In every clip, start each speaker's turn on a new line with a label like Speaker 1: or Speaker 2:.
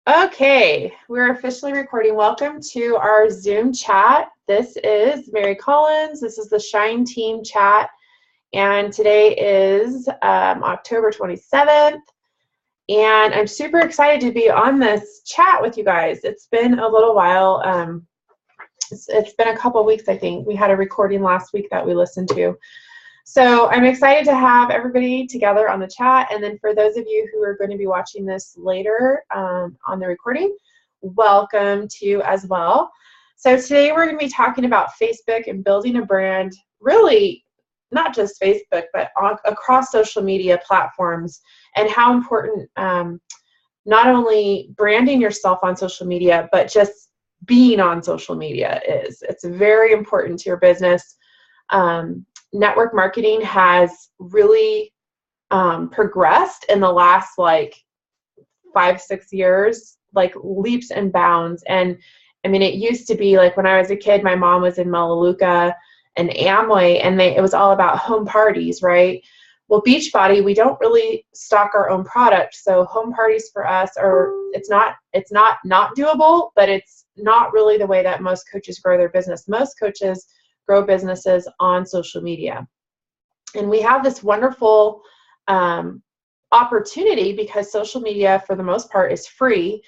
Speaker 1: Okay, we're officially recording. Welcome to our Zoom chat. This is Mary Collins. This is the Shine Team chat, and today is October 27th, and I'm super excited to be on this chat with you guys. It's been a little while. It's been a couple weeks, I think. We had a recording last week that we listened to. So I'm excited to have everybody together on the chat, and then for those of you who are going to be watching this later on the recording, welcome to you as well. So today we're going to be talking about Facebook and building a brand, really not just Facebook, but across social media platforms, and how important not only branding yourself on social media, but just being on social media is. It's very important to your business. Network marketing has really progressed in the last 5-6 years, like leaps and bounds. And I mean, it used to be like when I was a kid, my mom was in Melaleuca and Amway, and it was all about home parties, right? Well, Beachbody, we don't really stock our own product, so home parties for us are it's not doable, but it's not really the way that most coaches grow their business. Most coaches grow businesses on social media. And we have this wonderful opportunity because social media, for the most part, is free.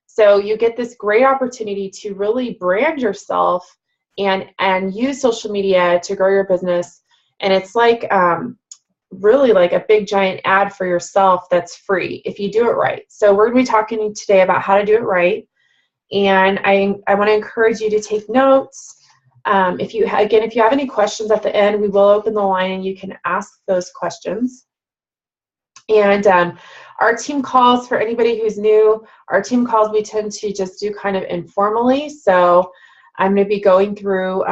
Speaker 1: So you get this great opportunity to really brand yourself and use social media to grow your business. And it's like really like a big giant ad for yourself that's free if you do it right. So we're going to be talking today about how to do it right. And I want to encourage you to take notes. If you have any questions at the end, we will open the line and you can ask those questions. And our team calls, for anybody who's new, our team calls we tend to just do kind of informally. So I'm going to be going through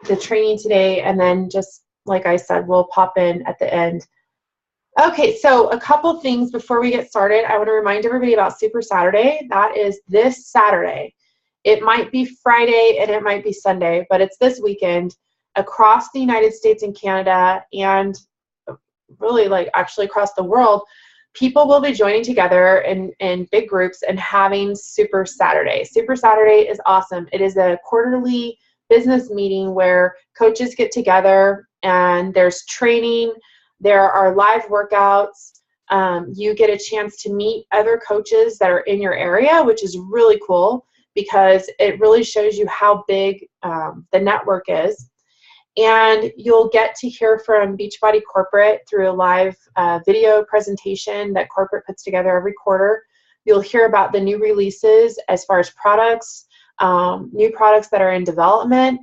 Speaker 1: the training today, and then just like I said, we'll pop in at the end. Okay, so a couple things before we get started. I want to remind everybody about Super Saturday. That is this Saturday. It might be Friday and it might be Sunday, but it's this weekend across the United States and Canada, and really actually across the world. People will be joining together in big groups and having Super Saturday. Super Saturday is awesome. It is a quarterly business meeting where coaches get together and there's training. There are live workouts. You get a chance to meet other coaches that are in your area, which is really cool, because it really shows you how big the network is. And you'll get to hear from Beachbody Corporate through a live video presentation that corporate puts together every quarter. You'll hear about the new releases as far as products, new products that are in development.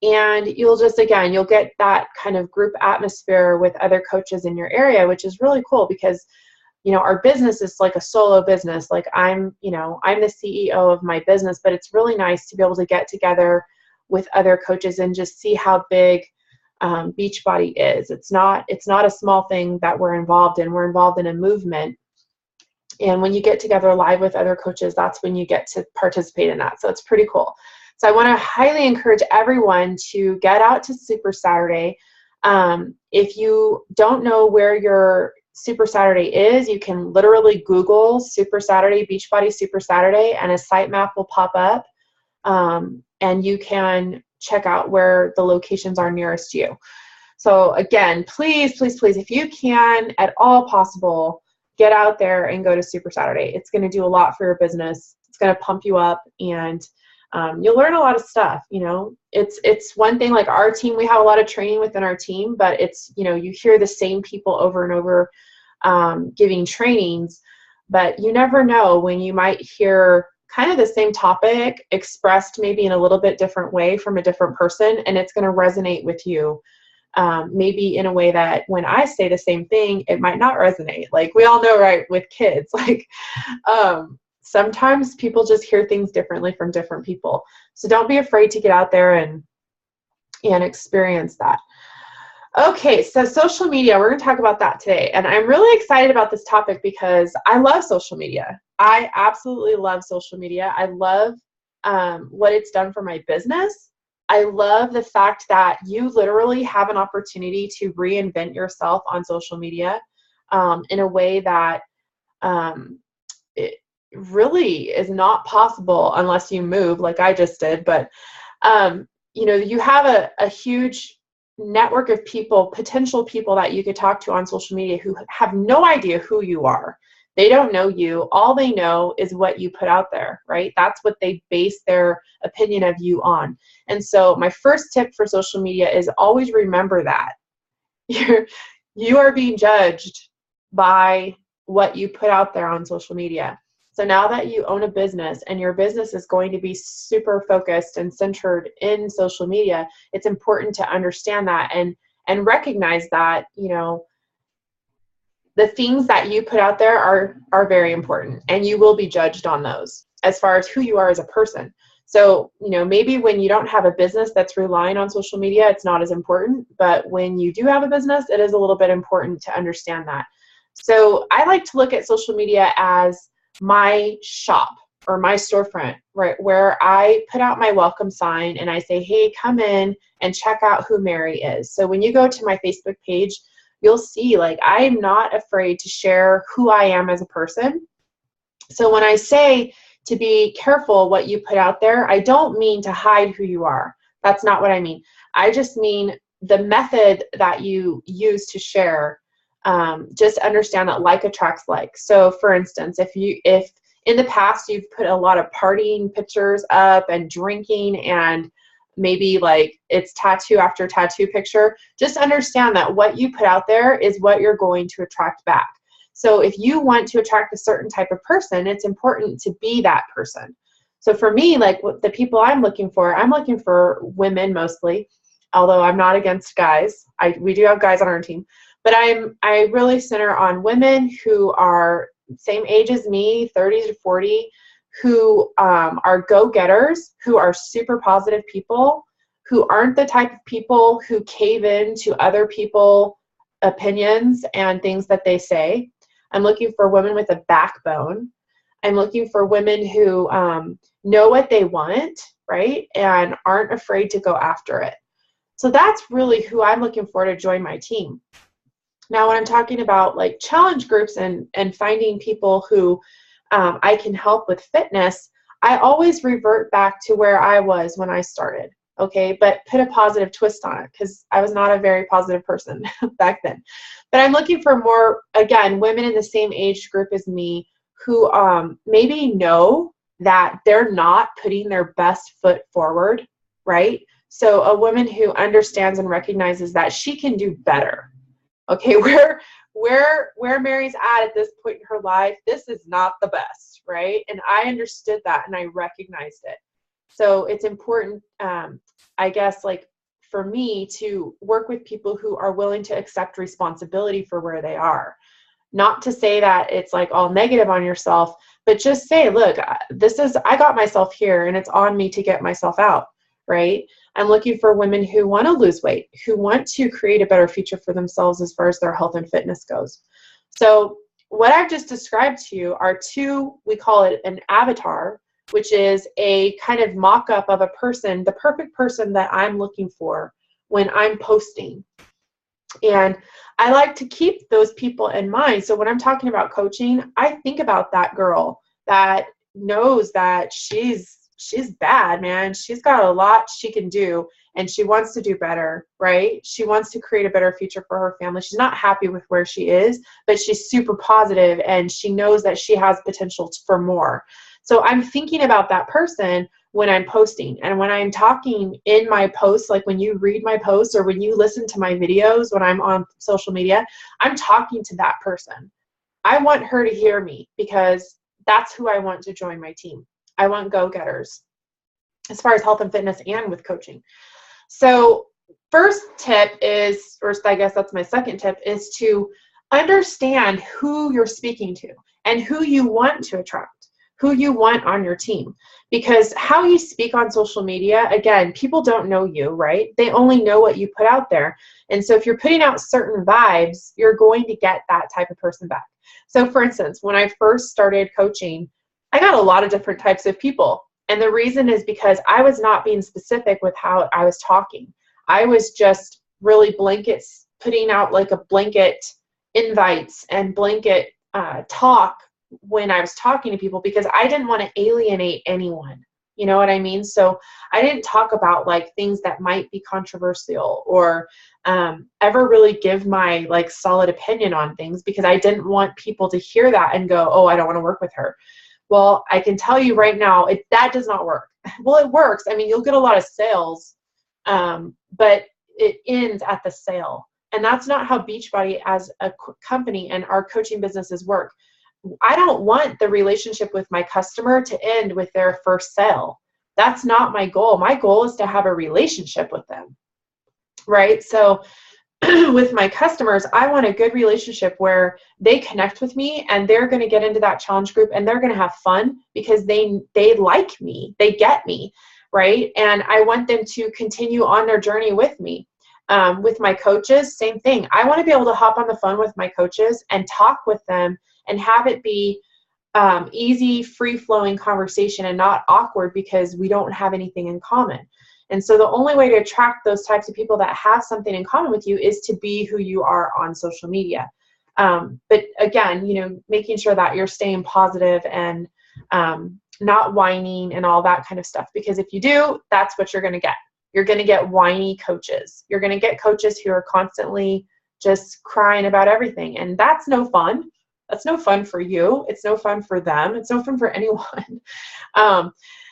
Speaker 1: And you'll get that kind of group atmosphere with other coaches in your area, which is really cool because our business is like a solo business. Like I'm the CEO of my business, but it's really nice to be able to get together with other coaches and just see how big Beachbody is. It's not a small thing that we're involved in. We're involved in a movement. And when you get together live with other coaches, that's when you get to participate in that. So it's pretty cool. So I want to highly encourage everyone to get out to Super Saturday. If you don't know where your Super Saturday is, you can literally Google Super Saturday, Beachbody Super Saturday, and a site map will pop up, and you can check out where the locations are nearest you. So again, please, please, please, if you can at all possible, get out there and go to Super Saturday. It's going to do a lot for your business. It's going to pump you up, and you'll learn a lot of stuff. It's one thing, like our team, we have a lot of training within our team, but it's, you hear the same people over and over giving trainings, but you never know when you might hear kind of the same topic expressed maybe in a little bit different way from a different person, and it's going to resonate with you maybe in a way that when I say the same thing, it might not resonate. Like we all know, right, with kids, sometimes people just hear things differently from different people. So don't be afraid to get out there and experience that. Okay, so social media, we're going to talk about that today. And I'm really excited about this topic because I love social media. I absolutely love social media. I love what it's done for my business. I love the fact that you literally have an opportunity to reinvent yourself on social media in a way that really is not possible unless you move like I just did. But, you have a huge network of people, potential people that you could talk to on social media who have no idea who you are. They don't know you. All they know is what you put out there, right? That's what they base their opinion of you on. And so my first tip for social media is always remember that. You are being judged by what you put out there on social media. So now that you own a business and your business is going to be super focused and centered in social media, it's important to understand that and recognize that, the things that you put out there are very important, and you will be judged on those as far as who you are as a person. So, maybe when you don't have a business that's relying on social media, it's not as important, but when you do have a business, it is a little bit important to understand that. So I like to look at social media as my shop or my storefront, right, where I put out my welcome sign and I say, hey, come in and check out who Mary is. So when you go to my Facebook page, you'll see, like, I'm not afraid to share who I am as a person. So when I say to be careful what you put out there, I don't mean to hide who you are. That's not what I mean. I just mean the method that you use to share. Just understand that like attracts like. So for instance, if in the past you've put a lot of partying pictures up and drinking and maybe like it's tattoo after tattoo picture, just understand that what you put out there is what you're going to attract back. So if you want to attract a certain type of person, it's important to be that person. So for me, like the people I'm looking for women mostly, although I'm not against guys. We do have guys on our team, but I really center on women who are same age as me, 30 to 40, who are go-getters, who are super positive people, who aren't the type of people who cave in to other people's opinions and things that they say. I'm looking for women with a backbone. I'm looking for women who know what they want, right, and aren't afraid to go after it. So that's really who I'm looking for to join my team. Now, when I'm talking about like challenge groups and finding people who I can help with fitness, I always revert back to where I was when I started, okay, but put a positive twist on it because I was not a very positive person back then. But I'm looking for more, again, women in the same age group as me who maybe know that they're not putting their best foot forward, right? So a woman who understands and recognizes that she can do better. Okay, where Mary's at this point in her life, this is not the best, right? And I understood that and I recognized it. So it's important, I guess, like for me to work with people who are willing to accept responsibility for where they are. Not to say that it's like all negative on yourself, but just say, look, I got myself here and it's on me to get myself out, right? I'm looking for women who want to lose weight, who want to create a better future for themselves as far as their health and fitness goes. So what I've just described to you are two, we call it an avatar, which is a kind of mock-up of a person, the perfect person that I'm looking for when I'm posting. And I like to keep those people in mind. So when I'm talking about coaching, I think about that girl that knows that she's bad, man. She's got a lot she can do and she wants to do better, right? She wants to create a better future for her family. She's not happy with where she is, but she's super positive and she knows that she has potential for more. So I'm thinking about that person when I'm posting and when I'm talking in my posts, like when you read my posts or when you listen to my videos when I'm on social media, I'm talking to that person. I want her to hear me because that's who I want to join my team. I want go-getters as far as health and fitness and with coaching. So first tip is, or I guess that's my second tip, is to understand who you're speaking to and who you want to attract, who you want on your team. Because how you speak on social media, again, people don't know you, right? They only know what you put out there. And so if you're putting out certain vibes, you're going to get that type of person back. So for instance, when I first started coaching, I got a lot of different types of people. And the reason is because I was not being specific with how I was talking. I was just really putting out like a blanket invites and blanket talk when I was talking to people, because I didn't want to alienate anyone. You know what I mean? So I didn't talk about like things that might be controversial, or ever really give my like solid opinion on things, because I didn't want people to hear that and go, oh, I don't want to work with her. Well, I can tell you right now, that does not work. Well, it works. I mean, you'll get a lot of sales, but it ends at the sale. And that's not how Beachbody as a company and our coaching businesses work. I don't want the relationship with my customer to end with their first sale. That's not my goal. My goal is to have a relationship with them, right? So with my customers, I want a good relationship where they connect with me and they're going to get into that challenge group and they're going to have fun because they like me, they get me, right? And I want them to continue on their journey with me. With my coaches, same thing. I want to be able to hop on the phone with my coaches and talk with them and have it be easy, free-flowing conversation and not awkward because we don't have anything in common. And so the only way to attract those types of people that have something in common with you is to be who you are on social media. But again, you know, making sure that you're staying positive and not whining and all that kind of stuff. Because if you do, that's what you're going to get. You're going to get whiny coaches. You're going to get coaches who are constantly just crying about everything. And that's no fun. That's no fun for you. It's no fun for them. It's no fun for anyone.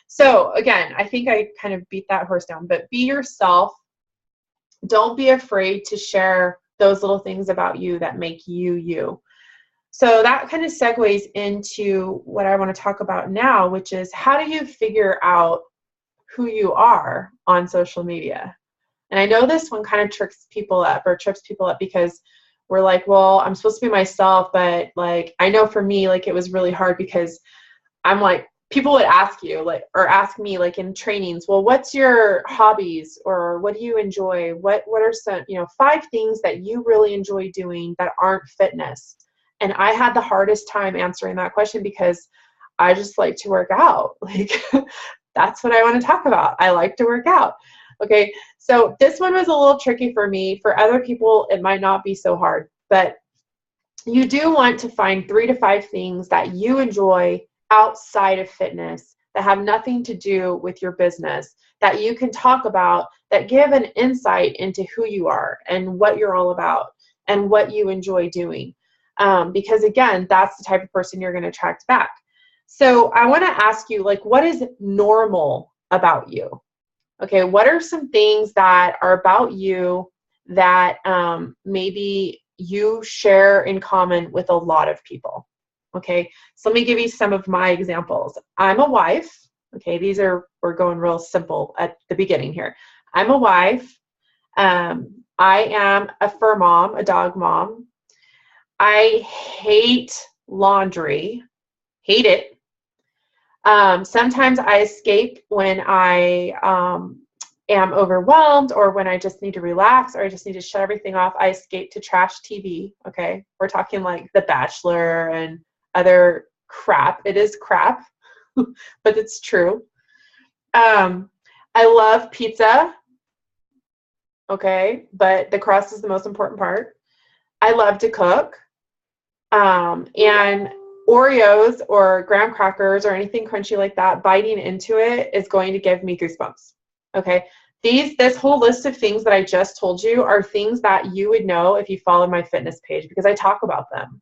Speaker 1: So again, I think I kind of beat that horse down, but be yourself. Don't be afraid to share those little things about you that make you, you. So that kind of segues into what I want to talk about now, which is how do you figure out who you are on social media? And I know this one kind of trips people up because we're like, well, I'm supposed to be myself, but like, I know for me, like it was really hard because I'm like, people would ask you like, or ask me like in trainings, well, what's your hobbies, or what do you enjoy? What are some, 5 things that you really enjoy doing that aren't fitness? And I had the hardest time answering that question because I just like to work out. Like that's what I want to talk about. I like to work out. Okay. So this one was a little tricky for me. For other people, it might not be so hard, but you do want to find 3 to 5 things that you enjoy outside of fitness that have nothing to do with your business that you can talk about, that give an insight into who you are and what you're all about and what you enjoy doing. Because again, that's the type of person you're going to attract back. So I want to ask you, like, what is normal about you? Okay, what are some things that are about you that maybe you share in common with a lot of people? Okay, so let me give you some of my examples. I'm a wife. Okay, we're going real simple at the beginning here. I'm a wife. I am a fur mom, a dog mom. I hate laundry. Hate it. Sometimes I escape when I am overwhelmed, or when I just need to relax, or I just need to shut everything off. I escape to trash TV. Okay, we're talking like The Bachelor and other crap. It is crap, but it's true. I love pizza. Okay, but the crust is the most important part. I love to cook. And Oreos or graham crackers or anything crunchy like that, biting into it is going to give me goosebumps. Okay. This whole list of things that I just told you are things that you would know if you followed my fitness page, because I talk about them.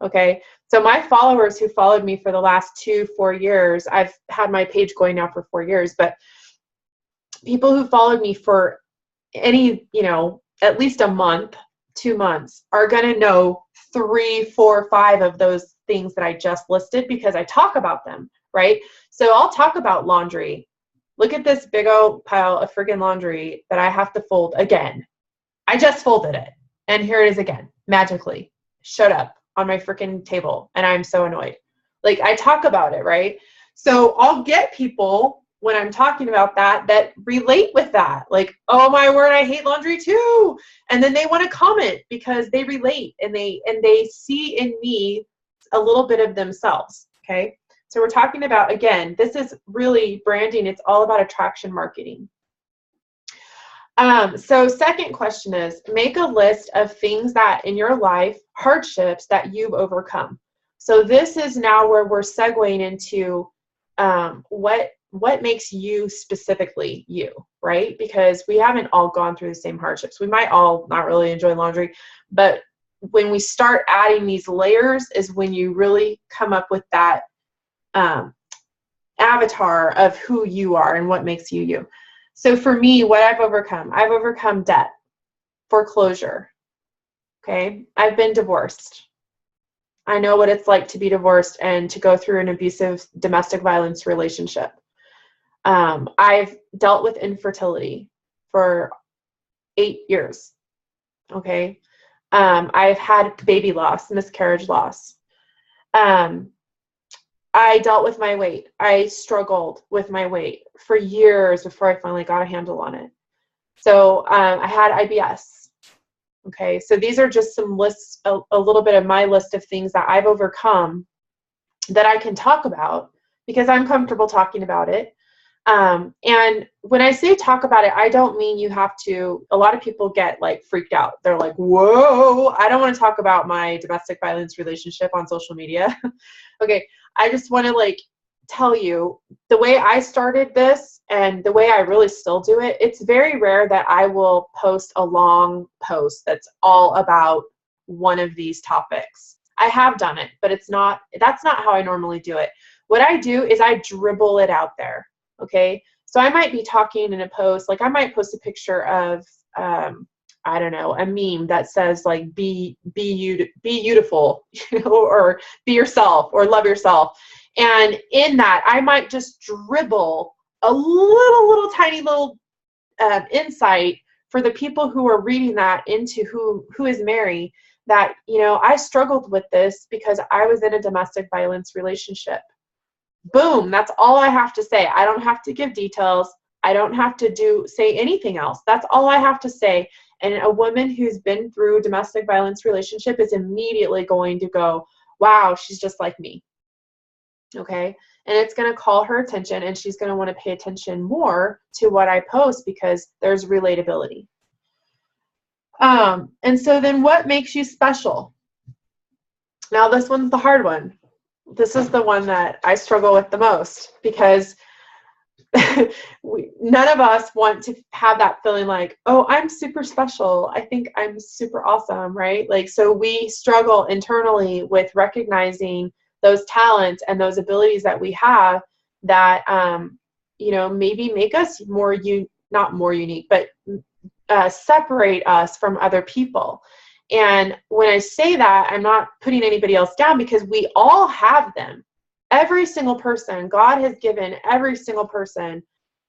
Speaker 1: Okay. So my followers who followed me for the last 2-4 years, I've had my page going now for 4 years, but people who followed me for any, at least a month, 2 months are going to know 3, 4, 5 of those things that I just listed because I talk about them, right? So I'll talk about laundry. Look at this big old pile of friggin' laundry that I have to fold again. I just folded it, and here it is again, magically showed up on my freaking table, and I'm so annoyed. Like, I talk about it, right? So I'll get people when I'm talking about that relate with that. Like, oh my word, I hate laundry too. And then they want to comment because they relate and they see in me a little bit of themselves. Okay. So we're talking about, again, this is really branding. It's all about attraction marketing. So second question is, make a list of things that in your life, hardships that you've overcome. So this is now where we're segueing into what makes you specifically you, right? Because we haven't all gone through the same hardships. We might all not really enjoy laundry, but when we start adding these layers is when you really come up with that avatar of who you are and what makes you you. So for me, what I've overcome debt, foreclosure. Okay. I've been divorced. I know what it's like to be divorced and to go through an abusive domestic violence relationship. I've dealt with infertility for 8 years. Okay. I've had baby loss, miscarriage loss. I dealt with my weight. I struggled with my weight for years before I finally got a handle on it. So I had IBS. Okay, so these are just some lists, a little bit of my list of things that I've overcome that I can talk about because I'm comfortable talking about it. And when I say talk about it, I don't mean you have to, a lot of people get like freaked out. They're like, whoa, I don't want to talk about my domestic violence relationship on social media. Okay, I just want to like tell you the way I started this and the way I really still do it. It's very rare that I will post a long post that's all about one of these topics. I have done it, but that's not how I normally do it. What I do is I dribble it out there. Okay. So I might be talking in a post, like I might post a picture of, I don't know, a meme that says like, be beautiful, or be yourself or love yourself. And in that, I might just dribble a little tiny little insight for the people who are reading that into who is Mary, that, you know, I struggled with this because I was in a domestic violence relationship. Boom, that's all I have to say. I don't have to give details. I don't have to say anything else. That's all I have to say. And a woman who's been through domestic violence relationship is immediately going to go, wow, she's just like me. Okay. And it's going to call her attention, and she's going to want to pay attention more to what I post because there's relatability. And so then what makes you special? Now this one's the hard one. This is the one that I struggle with the most because none of us want to have that feeling like, oh, I'm super special. I think I'm super awesome, right? Like, so we struggle internally with recognizing those talents and those abilities that we have that, you know, maybe make us not more unique, but separate us from other people. And when I say that, I'm not putting anybody else down because we all have them. Every single person, God has given every single person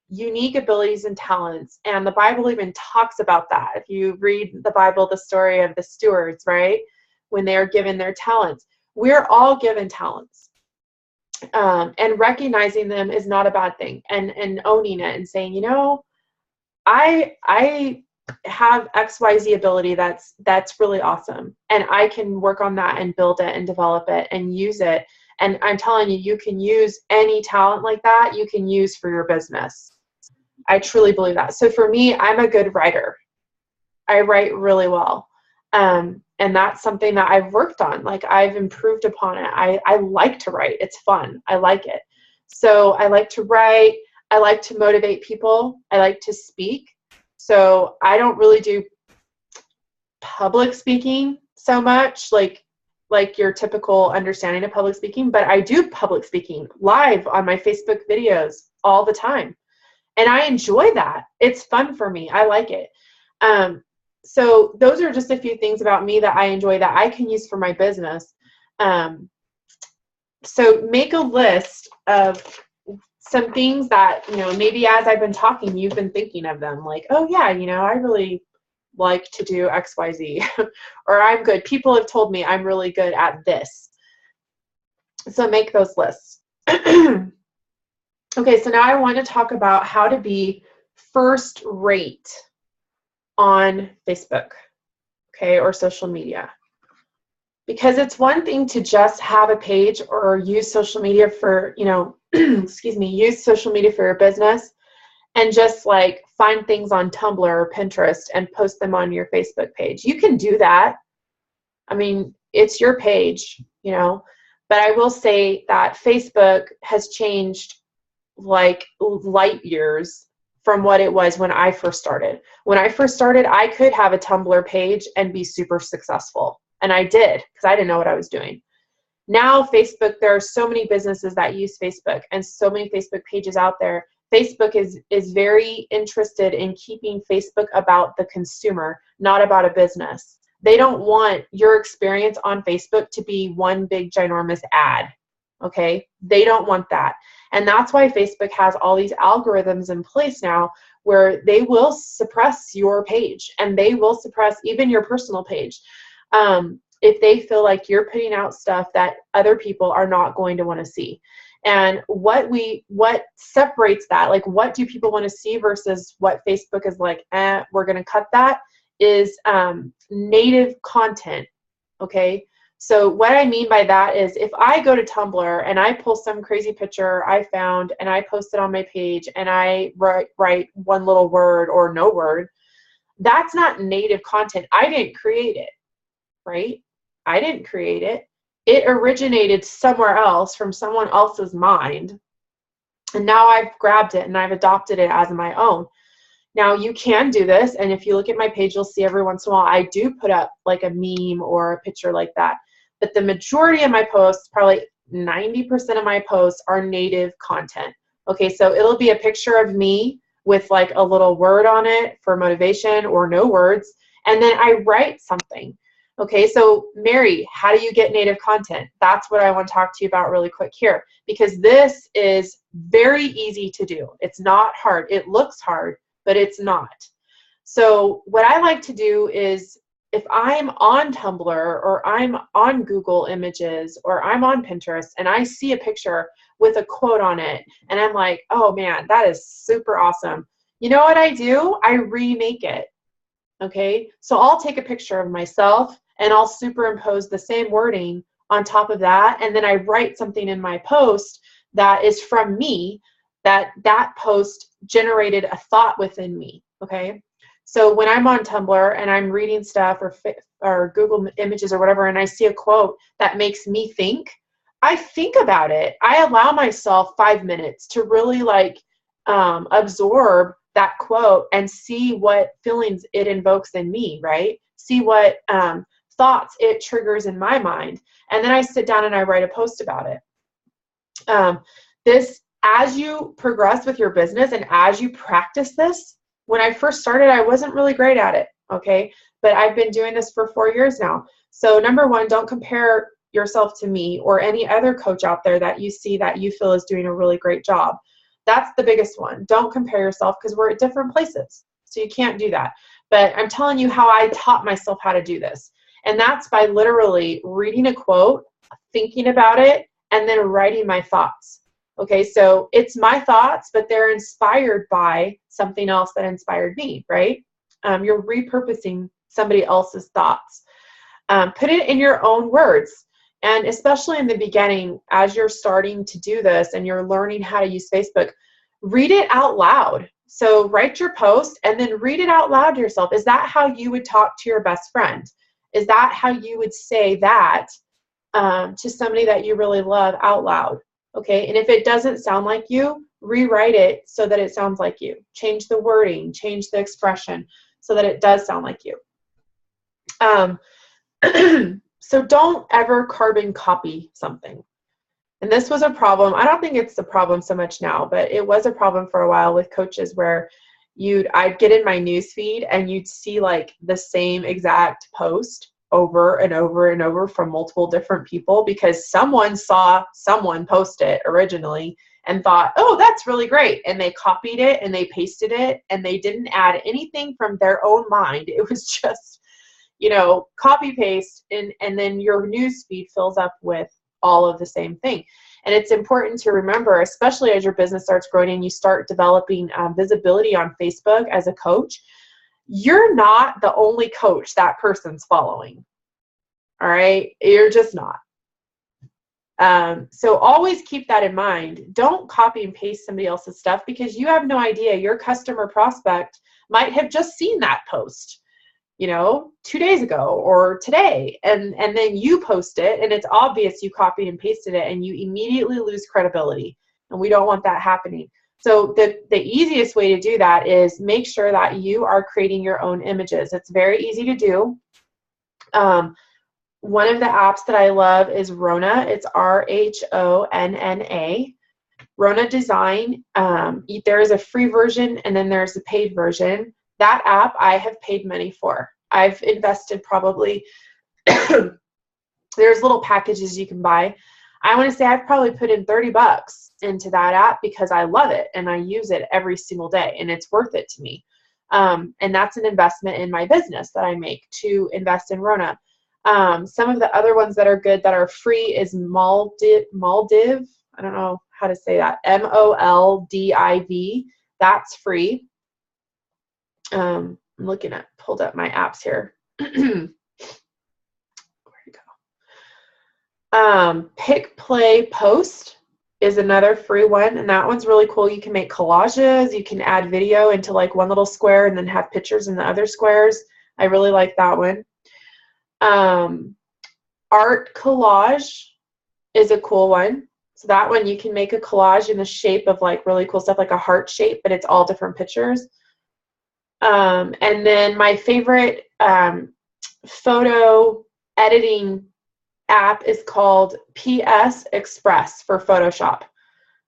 Speaker 1: unique abilities and talents. And the Bible even talks about that. If you read the Bible, the story of the stewards, right? When they are given their talents, we're all given talents. And recognizing them is not a bad thing. And owning it and saying, you know, I have XYZ ability that's really awesome, and I can work on that and build it and develop it and use it. And I'm telling you, you can use any talent like that, you can use for your business. I truly believe that. So for me, I'm a good writer. I write really well. And that's something that I've worked on. Like, I've improved upon it. I like to write. It's fun. I like it. So I like to write. I like to motivate people. I like to speak. So I don't really do public speaking so much, like your typical understanding of public speaking, but I do public speaking live on my Facebook videos all the time. And I enjoy that. It's fun for me. I like it. So those are just a few things about me that I enjoy that I can use for my business. So make a list of some things that, you know, maybe as I've been talking, you've been thinking of them, like, oh yeah, you know, I really like to do XYZ, or I'm good. People have told me I'm really good at this. So make those lists. Okay, so now I want to talk about how to be first rate on Facebook, okay, or social media. Because it's one thing to just have a page or use social media for, you know, excuse me, use social media for your business and just like find things on Tumblr or Pinterest and post them on your Facebook page. You can do that. I mean, it's your page, you know, But I will say that Facebook has changed like light years from what it was when I first started. When I first started, I could have a Tumblr page and be super successful. And I did, because I didn't know what I was doing. Now, Facebook, there are so many businesses that use Facebook and so many Facebook pages out there. Facebook is very interested in keeping Facebook about the consumer, not about a business. They don't want your experience on Facebook to be one big ginormous ad, okay? They don't want that. And that's why Facebook has all these algorithms in place now where they will suppress your page and they will suppress even your personal page if they feel like you're putting out stuff that other people are not going to want to see. And what separates that, like what do people want to see versus what Facebook is like, we're going to cut that, is native content, okay? So what I mean by that is if I go to Tumblr and I pull some crazy picture I found and I post it on my page and I write one little word or no word, that's not native content. I didn't create it, right? I didn't create it. It originated somewhere else from someone else's mind. And now I've grabbed it and I've adopted it as my own. Now you can do this. And if you look at my page, you'll see every once in a while I do put up like a meme or a picture like that. But the majority of my posts, probably 90% of my posts, are native content. Okay, so it'll be a picture of me with like a little word on it for motivation or no words. And then I write something. Okay, so Mary, how do you get native content? That's what I want to talk to you about really quick here, because this is very easy to do. It's not hard. It looks hard, but it's not. So what I like to do is if I'm on Tumblr or I'm on Google Images or I'm on Pinterest and I see a picture with a quote on it and I'm like, oh man, that is super awesome. You know what I do? I remake it. Okay, so I'll take a picture of myself and I'll superimpose the same wording on top of that, and then I write something in my post that is from me, that post generated a thought within me, okay? So when I'm on Tumblr and I'm reading stuff or Google Images or whatever, and I see a quote that makes me think, I think about it. I allow myself 5 minutes to really like absorb that quote and see what feelings it invokes in me, right? See what thoughts it triggers in my mind. And then I sit down and I write a post about it. As you progress with your business and as you practice this, when I first started, I wasn't really great at it, okay? But I've been doing this for 4 years now. So number one, don't compare yourself to me or any other coach out there that you see that you feel is doing a really great job. That's the biggest one. Don't compare yourself, because we're at different places. So you can't do that. But I'm telling you how I taught myself how to do this. And that's by literally reading a quote, thinking about it, and then writing my thoughts. Okay, so it's my thoughts, but they're inspired by something else that inspired me, right? You're repurposing somebody else's thoughts. Put it in your own words. And especially in the beginning, as you're starting to do this and you're learning how to use Facebook, read it out loud. So write your post and then read it out loud to yourself. Is that how you would talk to your best friend? Is that how you would say that to somebody that you really love out loud? Okay, and if it doesn't sound like you, rewrite it so that it sounds like you. Change the wording, change the expression so that it does sound like you. So don't ever carbon copy something. And this was a problem. I don't think it's a problem so much now, but it was a problem for a while with coaches where I'd get in my news feed and you'd see like the same exact post over and over and over from multiple different people because someone saw someone post it originally and thought, oh, that's really great. And they copied it and they pasted it and they didn't add anything from their own mind. It was just, copy paste, and then your news feed fills up with all of the same thing. And it's important to remember, especially as your business starts growing and you start developing visibility on Facebook as a coach, you're not the only coach that person's following. All right? You're just not. So always keep that in mind. Don't copy and paste somebody else's stuff because you have no idea. Your customer prospect might have just seen that post. 2 days ago or today, and then you post it and it's obvious you copied and pasted it, and you immediately lose credibility, and we don't want that happening. So the easiest way to do that is make sure that you are creating your own images. It's very easy to do. One of the apps that I love is Rona. It's RHONNA. Rona Design. There is a free version and then there's a paid version. That app I have paid money for. I've invested probably, there's little packages you can buy. I want to say I've probably put in $30 into that app because I love it and I use it every single day and it's worth it to me. And that's an investment in my business that I make to invest in Rona. Some of the other ones that are good that are free is Maldiv. I don't know how to say that. MOLDIV. That's free. I'm pulled up my apps here. Where you go? Pick, Play, Post is another free one, and that one's really cool. You can make collages. You can add video into like one little square and then have pictures in the other squares. I really like that one. Art Collage is a cool one. So that one you can make a collage in the shape of like really cool stuff, like a heart shape, but it's all different pictures. And then my favorite photo editing app is called PS Express for Photoshop.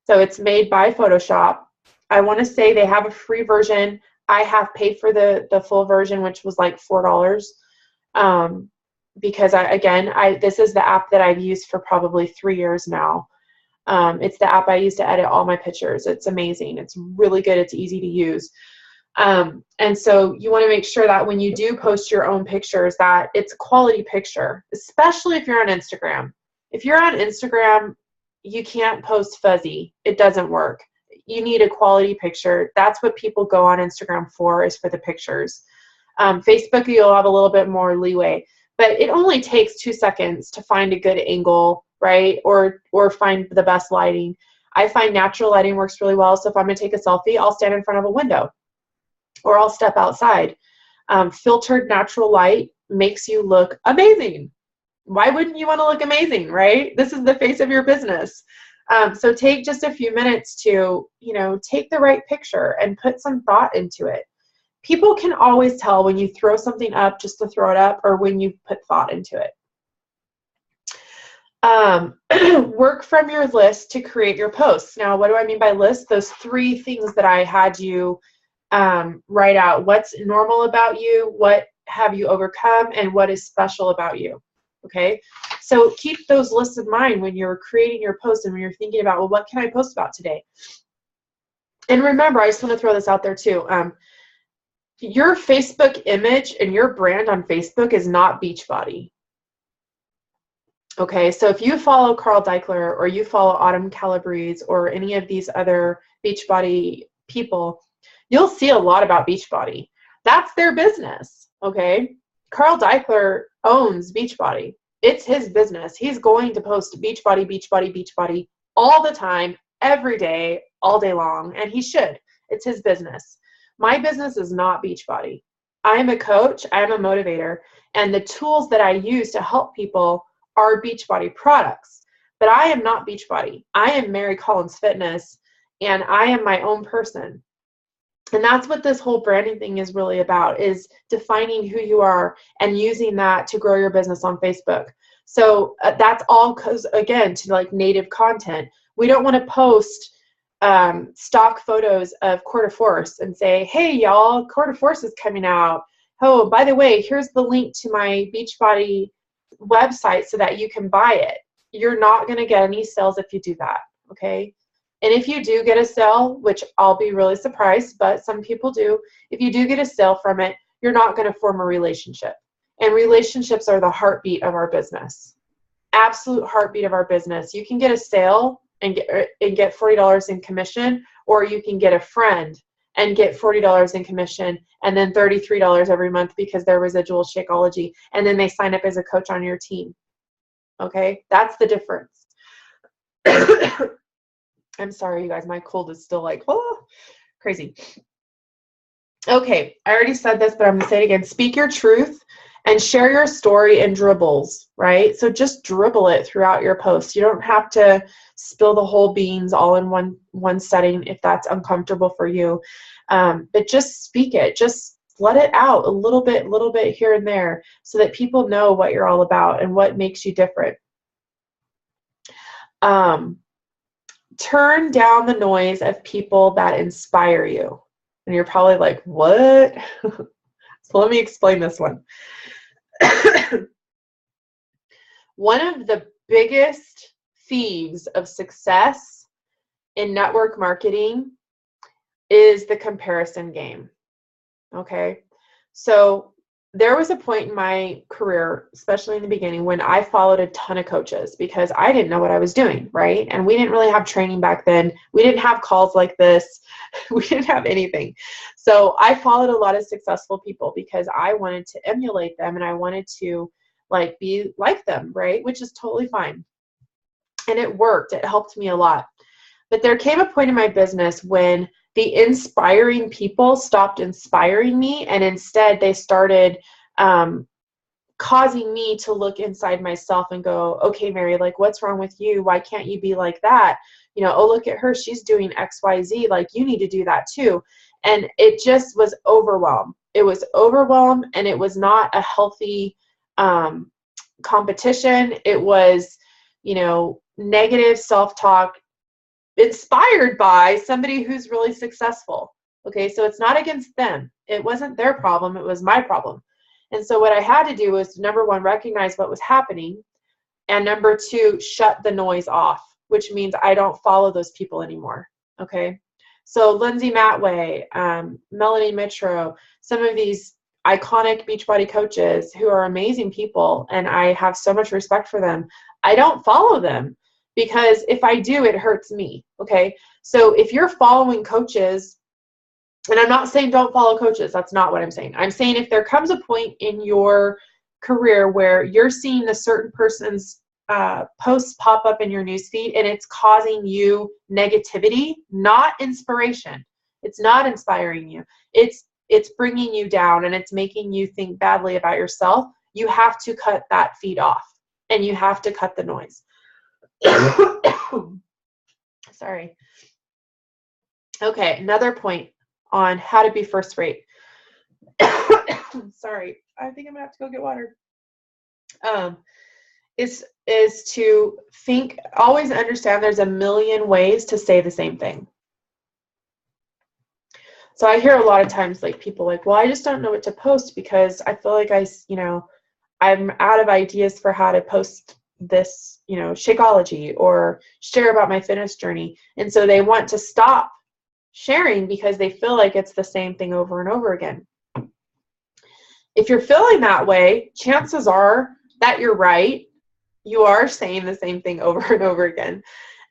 Speaker 1: So it's made by Photoshop. I want to say they have a free version. I have paid for the full version, which was like $4. Because this is the app that I've used for probably 3 years now. It's the app I use to edit all my pictures. It's amazing. It's really good. It's easy to use. And so you want to make sure that when you do post your own pictures that it's a quality picture, especially if you're on Instagram. If you're on Instagram, you can't post fuzzy. It doesn't work. You need a quality picture. That's what people go on Instagram for, is for the pictures. Facebook, you'll have a little bit more leeway, but it only takes 2 seconds to find a good angle, right? Or find the best lighting. I find natural lighting works really well. So if I'm going to take a selfie, I'll stand in front of a window or I'll step outside. Filtered natural light makes you look amazing. Why wouldn't you want to look amazing, right? This is the face of your business. So take just a few minutes to, take the right picture and put some thought into it. People can always tell when you throw something up just to throw it up or when you put thought into it. Work from your list to create your posts. Now, what do I mean by list? Those 3 things that I had you write out. What's normal about you? What have you overcome? And what is special about you? Okay, so keep those lists in mind when you're creating your post and when you're thinking about, well, what can I post about today? And remember, I just want to throw this out there too. Your Facebook image and your brand on Facebook is not Beachbody. Okay, so if you follow Carl Deichler or you follow Autumn Calabrese or any of these other Beachbody people, you'll see a lot about Beachbody. That's their business, okay? Carl Deichler owns Beachbody. It's his business. He's going to post Beachbody, Beachbody, Beachbody all the time, every day, all day long, and he should. It's his business. My business is not Beachbody. I'm a coach, I'm a motivator, and the tools that I use to help people are Beachbody products. But I am not Beachbody. I am Mary Collins Fitness, and I am my own person. And that's what this whole branding thing is really about, is defining who you are and using that to grow your business on Facebook. So that's all goes, again, to like native content. We don't want to post stock photos of Quarter Force and say, hey, y'all, Quarter Force is coming out. Oh, by the way, here's the link to my Beachbody website so that you can buy it. You're not going to get any sales if you do that, okay? And if you do get a sale, which I'll be really surprised, but some people do, if you do get a sale from it, you're not going to form a relationship. And relationships are the heartbeat of our business. Absolute heartbeat of our business. You can get a sale and get $40 in commission, or you can get a friend and get $40 in commission and then $33 every month because they're residual Shakeology, and then they sign up as a coach on your team. Okay? That's the difference. I'm sorry, you guys. My cold is still like, oh, crazy. Okay, I already said this, but I'm going to say it again. Speak your truth and share your story in dribbles, right? So just dribble it throughout your post. You don't have to spill the whole beans all in one setting if that's uncomfortable for you. But just speak it. Just let it out a little bit here and there so that people know what you're all about and what makes you different. Turn down the noise of people that inspire you. And you're probably like, what? So let me explain this one. One of the biggest thieves of success in network marketing is the comparison game. Okay. So there was a point in my career, especially in the beginning, when I followed a ton of coaches because I didn't know what I was doing, right? And we didn't really have training back then. We didn't have calls like this. We didn't have anything. So I followed a lot of successful people because I wanted to emulate them and I wanted to be like them, right? Which is totally fine. And it worked. It helped me a lot. But there came a point in my business when the inspiring people stopped inspiring me, and instead they started causing me to look inside myself and go, okay, Mary, what's wrong with you? Why can't you be like that? Oh, look at her. She's doing X, Y, Z. You need to do that too. And it just was overwhelmed. It was overwhelmed, and it was not a healthy competition. It was, negative self-talk inspired by somebody who's really successful. Okay, so it's not against them. It wasn't their problem. It was my problem. And so what I had to do was, number one, recognize what was happening. And number two, shut the noise off, which means I don't follow those people anymore. Okay, so Lindsay Matway, Melanie Mitro, some of these iconic Beachbody coaches who are amazing people, and I have so much respect for them. I don't follow them because if I do, it hurts me. Okay, so if you're following coaches, and I'm not saying don't follow coaches, that's not what I'm saying. I'm saying if there comes a point in your career where you're seeing a certain person's posts pop up in your newsfeed and it's causing you negativity, not inspiration. It's not inspiring you. It's bringing you down and it's making you think badly about yourself. You have to cut that feed off and you have to cut the noise. Sorry. Okay, another point on how to be first rate. Sorry, I think I'm gonna have to go get water. Is to think, always understand there's a million ways to say the same thing. So I hear a lot of times people well, I just don't know what to post because I feel like I'm out of ideas for how to post this, Shakeology or share about my fitness journey. And so they want to stop sharing because they feel like it's the same thing over and over again. If you're feeling that way, chances are that you're right. You are saying the same thing over and over again.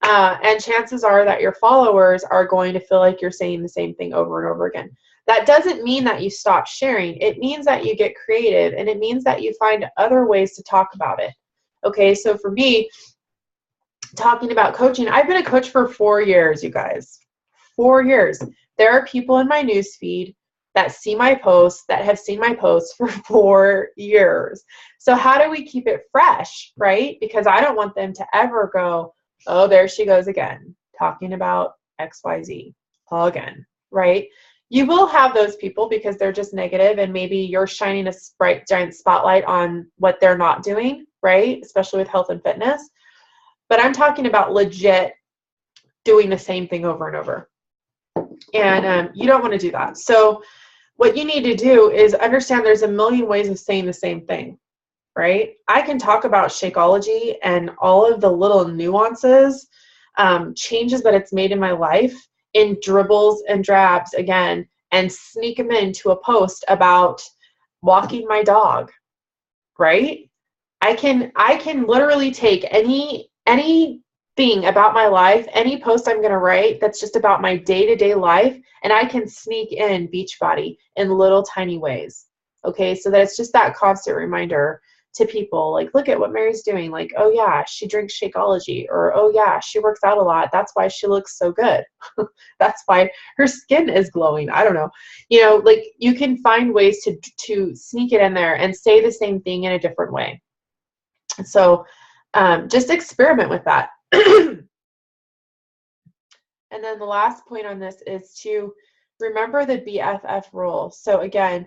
Speaker 1: And chances are that your followers are going to feel like you're saying the same thing over and over again. That doesn't mean that you stop sharing. It means that you get creative, and it means that you find other ways to talk about it. Okay, so for me, talking about coaching, I've been a coach for 4 years, you guys. 4 years. There are people in my newsfeed that see my posts, that have seen my posts for 4 years. So how do we keep it fresh, right? Because I don't want them to ever go, oh, there she goes again, talking about XYZ again, right? You will have those people because they're just negative and maybe you're shining a bright giant spotlight on what they're not doing, right? Especially with health and fitness. But I'm talking about legit doing the same thing over and over. And you don't want to do that. So what you need to do is understand there's a million ways of saying the same thing, right? I can talk about Shakeology and all of the little nuances, changes that it's made in my life in dribbles and drabs again, and sneak them into a post about walking my dog, right? I can literally take anything about my life, any post I'm going to write that's just about my day-to-day life, and I can sneak in Beachbody in little tiny ways. Okay, so that it's just that constant reminder to people, like, look at what Mary's doing. Like, oh yeah, she drinks Shakeology, or oh yeah, she works out a lot. That's why she looks so good. That's why her skin is glowing. I don't know. You know, like, you can find ways to sneak it in there and say the same thing in a different way. So just experiment with that. And then the last point on this is to remember the BFF rule. So again,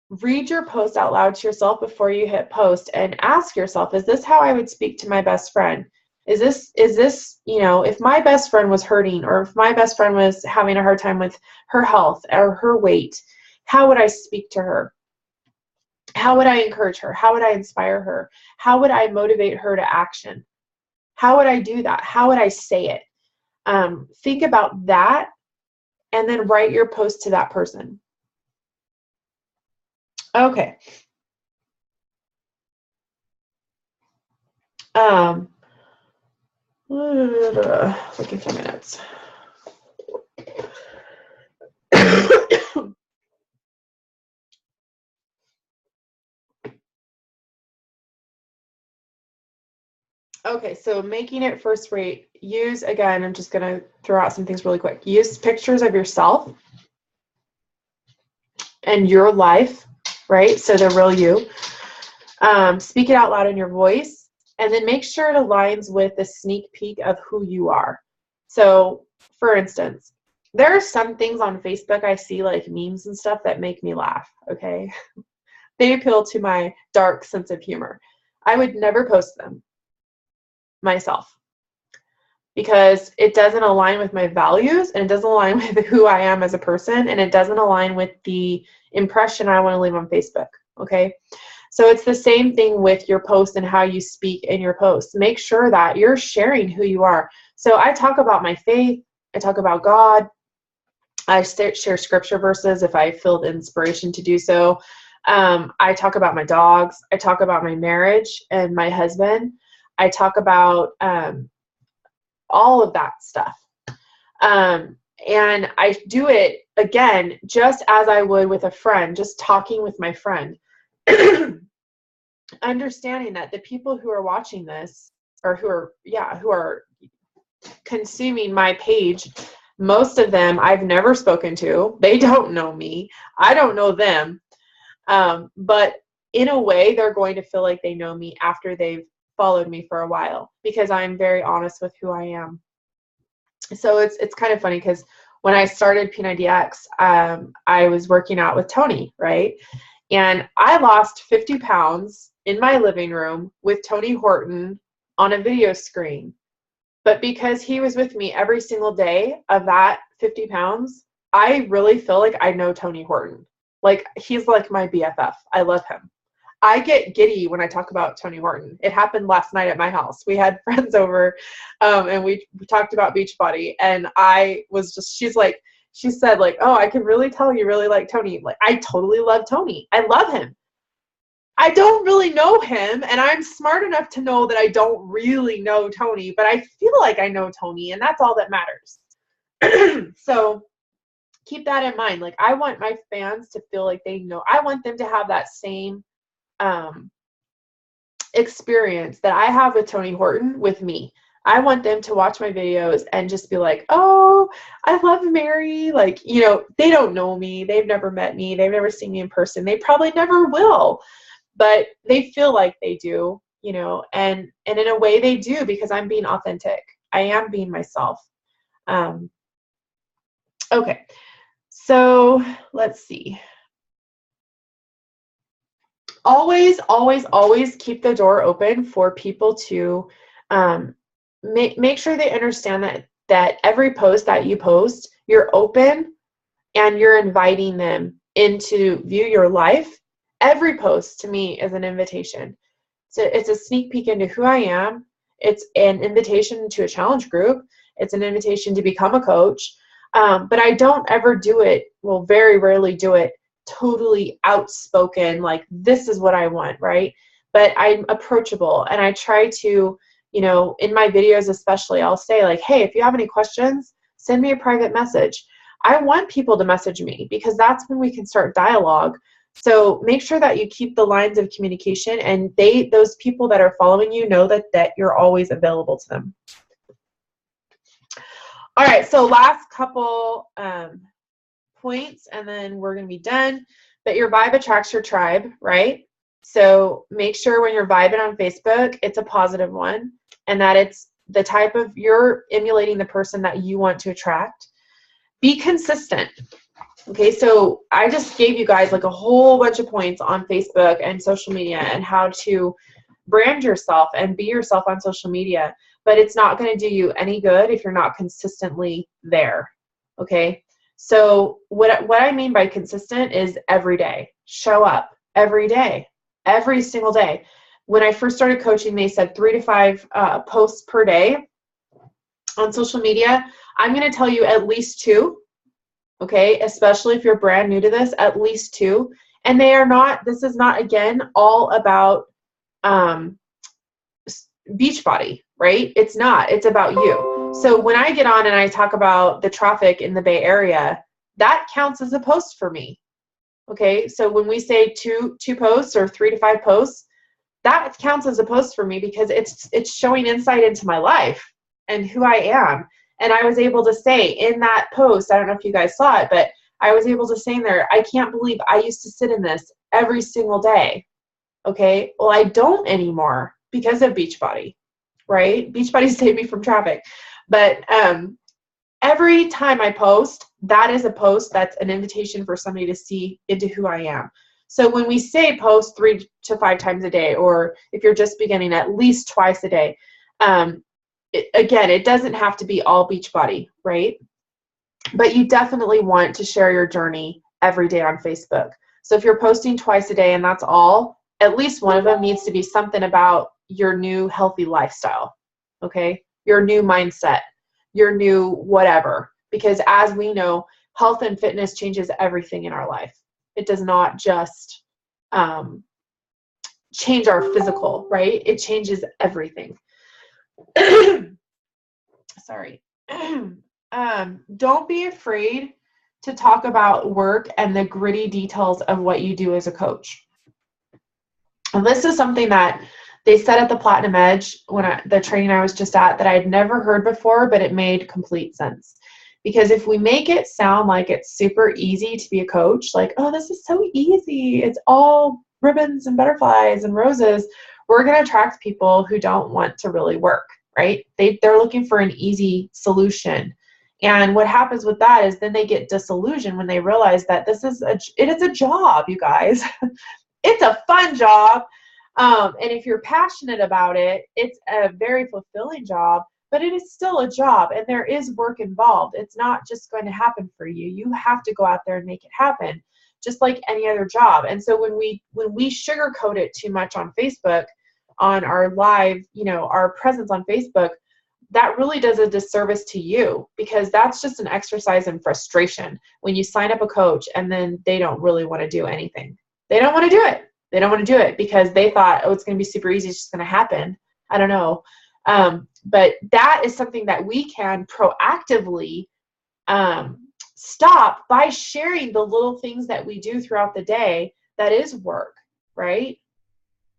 Speaker 1: read your post out loud to yourself before you hit post and ask yourself, is this how I would speak to my best friend? Is this, you know, if my best friend was hurting, or if my best friend was having a hard time with her health or her weight, how would I speak to her? How would I encourage her? How would I inspire her? How would I motivate her to action? How would I do that? How would I say it? Think about that, and then write your post to that person. Okay. Looking for my notes. Okay, so making it first rate, use, again, I'm just going to throw out some things really quick. Use pictures of yourself and your life, right? So the real you. Speak it out loud in your voice, and then make sure it aligns with the sneak peek of who you are. So, for instance, there are some things on Facebook I see, like memes and stuff, that make me laugh, okay? They appeal to my dark sense of humor. I would never post them myself, because it doesn't align with my values, and it doesn't align with who I am as a person, and it doesn't align with the impression I want to leave on Facebook, okay? So it's the same thing with your post and how you speak in your posts. Make sure that you're sharing who you are. So I talk about my faith, I talk about God, I share scripture verses if I feel the inspiration to do so. I talk about my dogs, I talk about my marriage and my husband, I talk about all of that stuff. And I do it, again, just as I would with a friend, just talking with my friend. Understanding that the people who are watching this, or who are consuming my page, most of them I've never spoken to. They don't know me. I don't know them. But in a way, they're going to feel like they know me after they've followed me for a while, because I'm very honest with who I am. So it's kind of funny, because when I started P90X, I was working out with Tony, right? And I lost 50 pounds in my living room with Tony Horton on a video screen. But because he was with me every single day of that 50 pounds, I really feel like I know Tony Horton. Like, he's like my BFF. I love him. I get giddy when I talk about Tony Horton. It happened last night at my house. We had friends over, and we talked about Beachbody, and I was just, she said, like, oh, I can really tell you really like Tony. Like, I totally love Tony. I love him. I don't really know him, and I'm smart enough to know that I don't really know Tony, but I feel like I know Tony, and that's all that matters. So keep that in mind. Like, I want my fans to feel like they know. I want them to have that same experience that I have with Tony Horton with me. I want them to watch my videos and just be like, oh, I love Mary. Like, you know, they don't know me. They've never met me. They've never seen me in person. They probably never will, but they feel like they do, you know, and in a way they do, because I'm being authentic. I am being myself. Okay. So let's see. Always, always, always keep the door open for people to make sure they understand that every post that you post, you're open and you're inviting them into view your life. Every post to me is an invitation. So it's a sneak peek into who I am. It's an invitation to a challenge group. It's an invitation to become a coach. But I don't ever do it, well, very rarely do it totally outspoken, like, this is what I want, right? But I'm approachable, and I try to, you know, in my videos especially, I'll say, like, hey, if you have any questions, send me a private message. I want people to message me, because that's when we can start dialogue. So make sure that you keep the lines of communication, and those people that are following you know that you're always available to them. All right, so last couple points, and then we're going to be done. But your vibe attracts your tribe, right? So make sure when you're vibing on Facebook, it's a positive one, and that it's the type of, you're emulating the person that you want to attract. Be consistent. Okay, so I just gave you guys like a whole bunch of points on Facebook and social media and how to brand yourself and be yourself on social media, but it's not going to do you any good if you're not consistently there. Okay, so what I mean by consistent is every day. Show up every day, every single day. When I first started coaching, they said 3 to 5 posts per day on social media. I'm going to tell you at least 2. Okay, especially if you're brand new to this, at least 2. And they are not, this is not, again, all about Beachbody, right? It's not, it's about you. So when I get on and I talk about the traffic in the Bay Area, that counts as a post for me. Okay, so when we say two posts or 3 to 5 posts, that counts as a post for me because it's showing insight into my life and who I am. And I was able to say in that post, I don't know if you guys saw it, but I was able to say in there, I can't believe I used to sit in this every single day. Okay, well, I don't anymore because of Beachbody, right? Beachbody saved me from traffic. But every time I post, that is a post that's an invitation for somebody to see into who I am. So when we say post 3 to 5 times a day, or if you're just beginning, at least twice a day, again, it doesn't have to be all Beachbody, right? But you definitely want to share your journey every day on Facebook. So if you're posting twice a day and that's all, at least one of them needs to be something about your new healthy lifestyle, okay? Your new mindset, your new whatever. Because as we know, health and fitness changes everything in our life. It does not just change our physical, right? It changes everything. Sorry. Don't be afraid to talk about work and the gritty details of what you do as a coach. And this is something that they said at the Platinum Edge, the training I was just at, that I had never heard before, but it made complete sense. Because if we make it sound like it's super easy to be a coach, like, oh, this is so easy, it's all ribbons and butterflies and roses, we're going to attract people who don't want to really work, right? They're looking for an easy solution. And what happens with that is then they get disillusioned when they realize that it is a job, you guys. It's a fun job. And if you're passionate about it, it's a very fulfilling job, but it is still a job and there is work involved. It's not just going to happen for you. You have to go out there and make it happen, just like any other job. And so when we sugarcoat it too much on Facebook, on our live, our presence on Facebook, that really does a disservice to you, because that's just an exercise in frustration when you sign up a coach and then they don't really want to do anything. They don't want to do it. They don't want to do it because they thought, oh, it's going to be super easy. It's just going to happen. I don't know. But that is something that we can proactively stop by sharing the little things that we do throughout the day that is work, right?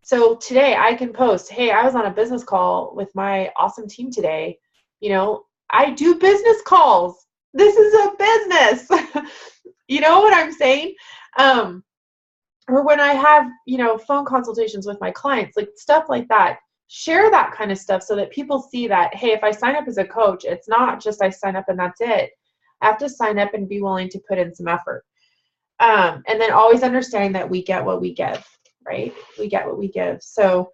Speaker 1: So today I can post, hey, I was on a business call with my awesome team today. I do business calls. This is a business. You know what I'm saying? Or when I have, phone consultations with my clients, like stuff like that, share that kind of stuff so that people see that, hey, if I sign up as a coach, it's not just I sign up and that's it. I have to sign up and be willing to put in some effort. And then always understanding that we get what we give, right? We get what we give. So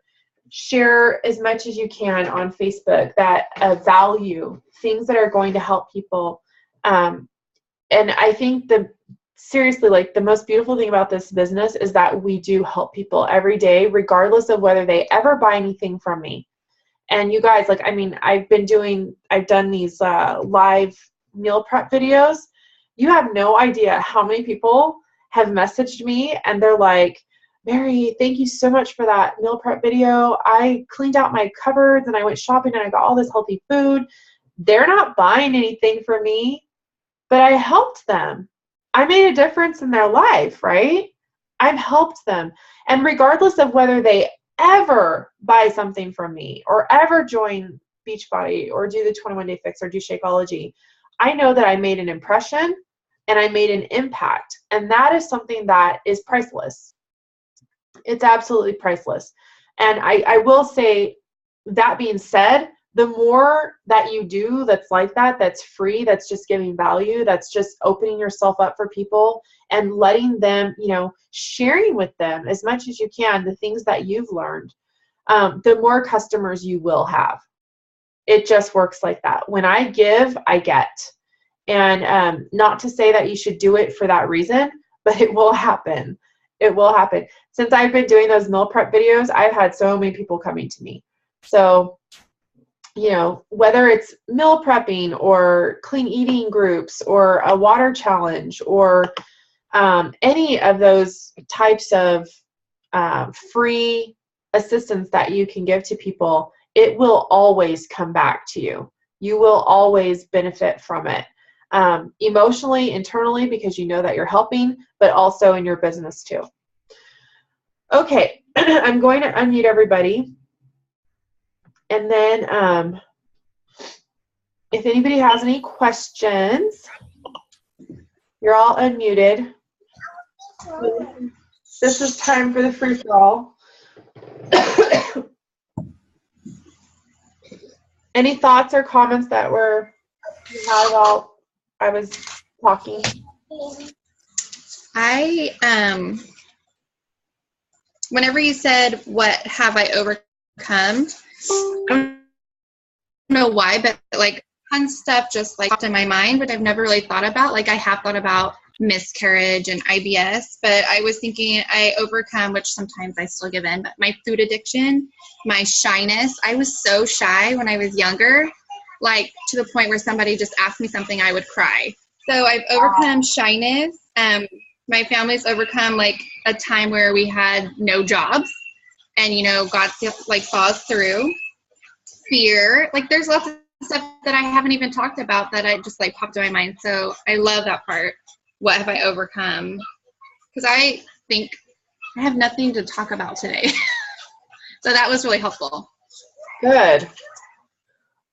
Speaker 1: share as much as you can on Facebook that value, things that are going to help people. And I think seriously, like the most beautiful thing about this business is that we do help people every day, regardless of whether they ever buy anything from me. And you guys, I've done these live meal prep videos. You have no idea how many people have messaged me and they're like, Mary, thank you so much for that meal prep video. I cleaned out my cupboards and I went shopping and I got all this healthy food. They're not buying anything from me, but I helped them. I made a difference in their life, right? I've helped them. And regardless of whether they ever buy something from me or ever join Beachbody or do the 21-day fix or do Shakeology, I know that I made an impression and I made an impact. And that is something that is priceless. It's absolutely priceless. And I will say, that being said, the more that you do that's like that, that's free, that's just giving value, that's just opening yourself up for people and letting them, sharing with them as much as you can the things that you've learned, the more customers you will have. It just works like that. When I give, I get. And not to say that you should do it for that reason, but it will happen. It will happen. Since I've been doing those meal prep videos, I've had so many people coming to me. So, whether it's meal prepping or clean eating groups or a water challenge or any of those types of free assistance that you can give to people, it will always come back to you. You will always benefit from it. Emotionally, internally, because you know that you're helping, but also in your business too. Okay, I'm going to unmute everybody. And then if anybody has any questions, you're all unmuted. This is time for the free-for-all. Any thoughts or comments that you had while I was talking?
Speaker 2: Whenever you said, what have I overcome, I don't know why, but like fun stuff just like popped in my mind, but I've never really thought about. Like I have thought about miscarriage and IBS, but I was thinking I overcome, which sometimes I still give in, but my food addiction, my shyness. I was so shy when I was younger, like to the point where somebody just asked me something, I would cry. So I've overcome shyness. My family's overcome like a time where we had no jobs and, God like saw us through. Fear, like there's lots of stuff that I haven't even talked about that I just like popped in my mind. So I love that part. What have I overcome? Because I think I have nothing to talk about today. So that was really helpful.
Speaker 1: Good.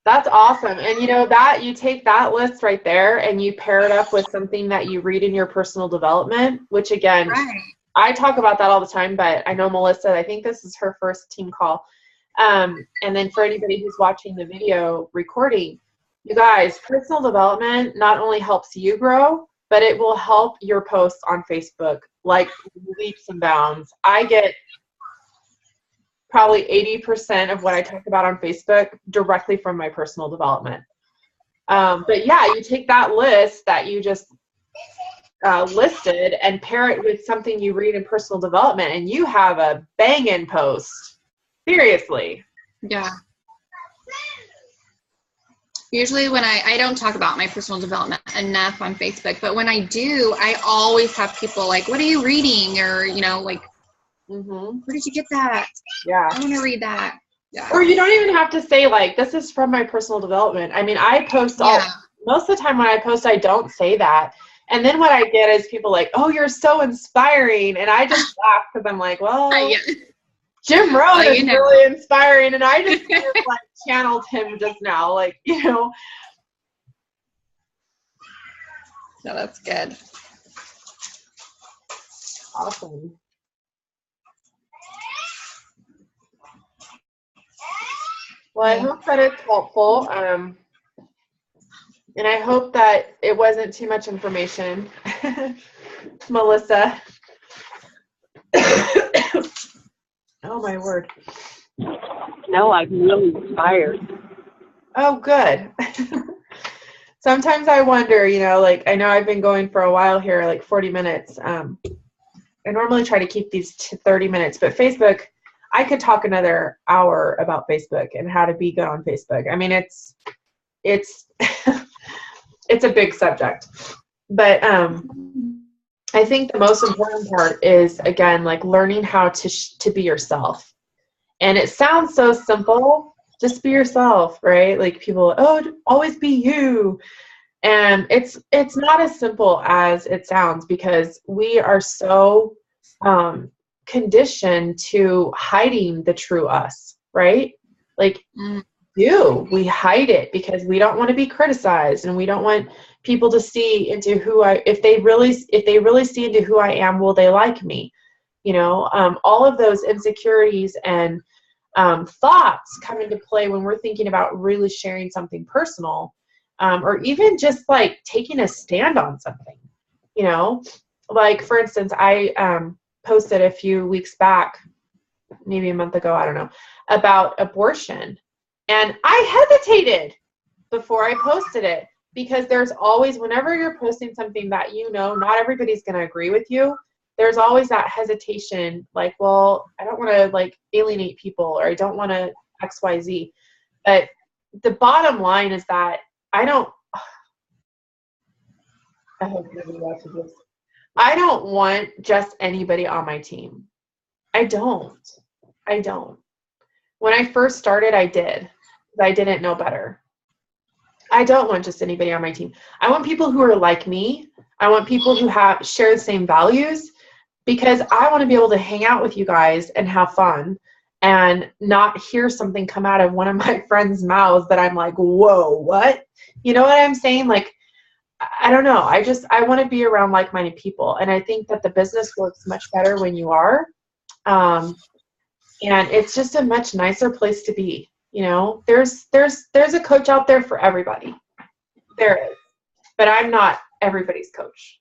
Speaker 1: That's awesome. And that you take that list right there and you pair it up with something that you read in your personal development, which again, right. I talk about that all the time, but I know Melissa, I think this is her first team call. And then for anybody who's watching the video recording, you guys, personal development not only helps you grow, but it will help your posts on Facebook like leaps and bounds. I get probably 80% of what I talk about on Facebook directly from my personal development. But yeah, you take that list that you just listed and pair it with something you read in personal development, and you have a banging post. Seriously.
Speaker 2: Yeah. Usually when I don't talk about my personal development enough on Facebook, but when I do, I always have people like, what are you reading? Or, like, where did you get that?
Speaker 1: Yeah.
Speaker 2: I want to read that. Yeah.
Speaker 1: Or you don't even have to say like, this is from my personal development. I mean, I post most of the time when I post, I don't say that. And then what I get is people like, oh, you're so inspiring. And I just laugh because I'm like, well, Jim Rohn is really inspiring, and I just kind of like channeled him just now, like,
Speaker 2: No, that's good.
Speaker 1: Awesome. Well, I hope that it's helpful, and I hope that it wasn't too much information, Melissa. Oh, my word.
Speaker 3: No, I'm really inspired.
Speaker 1: Oh, good. Sometimes I wonder, like, I know I've been going for a while here, like 40 minutes. I normally try to keep these to 30 minutes, but Facebook, I could talk another hour about Facebook and how to be good on Facebook. I mean, it's it's a big subject. But I think the most important part is, again, like learning how to be yourself. And it sounds so simple, just be yourself, right? Like people, always be you. And it's not as simple as it sounds, because we are so conditioned to hiding the true us, right? Like, we hide it because we don't want to be criticized, and we don't want people to see into if they really see into who I am, will they like me? All of those insecurities and thoughts come into play when we're thinking about really sharing something personal, or even just like taking a stand on something. Like, for instance, I posted a few weeks back, maybe a month ago, I don't know, about abortion. And I hesitated before I posted it, because there's always, whenever you're posting something that not everybody's going to agree with you, there's always that hesitation, like, well, I don't want to like alienate people, or I don't want to XYZ. But the bottom line is that I hope nobody watches this. I don't want just anybody on my team. I don't. When I first started, I did, because I didn't know better. I don't want just anybody on my team. I want people who are like me. I want people who share the same values, because I want to be able to hang out with you guys and have fun, and not hear something come out of one of my friends' mouths that I'm like, whoa, what? You know what I'm saying? Like, I don't know. I want to be around like-minded people. And I think that the business works much better when you are. And it's just a much nicer place to be. There's a coach out there for everybody. There is. But I'm not everybody's coach.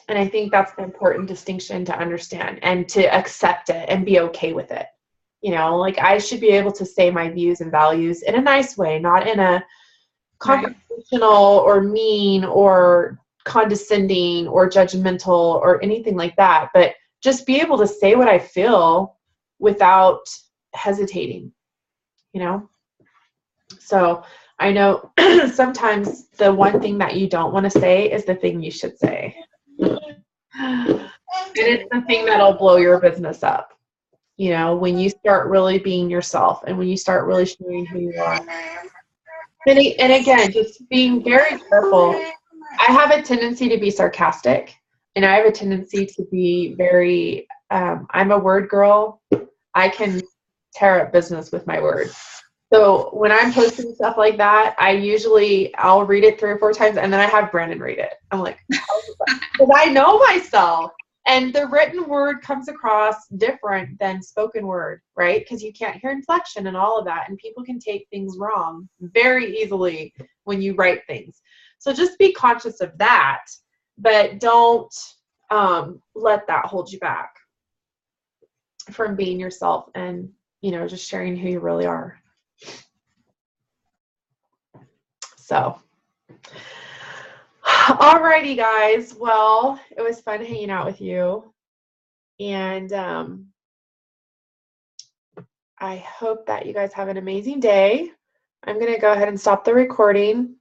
Speaker 1: And I think that's an important distinction to understand, and to accept it and be okay with it. Like, I should be able to say my views and values in a nice way, not in a confrontational or mean or condescending or judgmental or anything like that, but just be able to say what I feel without hesitating, So I know sometimes the one thing that you don't want to say is the thing you should say. And it's the thing that'll blow your business up. When you start really being yourself, and when you start really showing who you are. And again, just being very careful. I have a tendency to be sarcastic, and I have a tendency to be very, I'm a word girl. I can tear up business with my words. So when I'm posting stuff like that, I'll read it 3 or 4 times, and then I have Brandon read it. I'm like, because I know myself. And the written word comes across different than spoken word, right? Because you can't hear inflection and all of that. And people can take things wrong very easily when you write things. So just be conscious of that, but don't let that hold you back from being yourself and, just sharing who you really are. So, alrighty, guys. Well, it was fun hanging out with you. And I hope that you guys have an amazing day. I'm going to go ahead and stop the recording.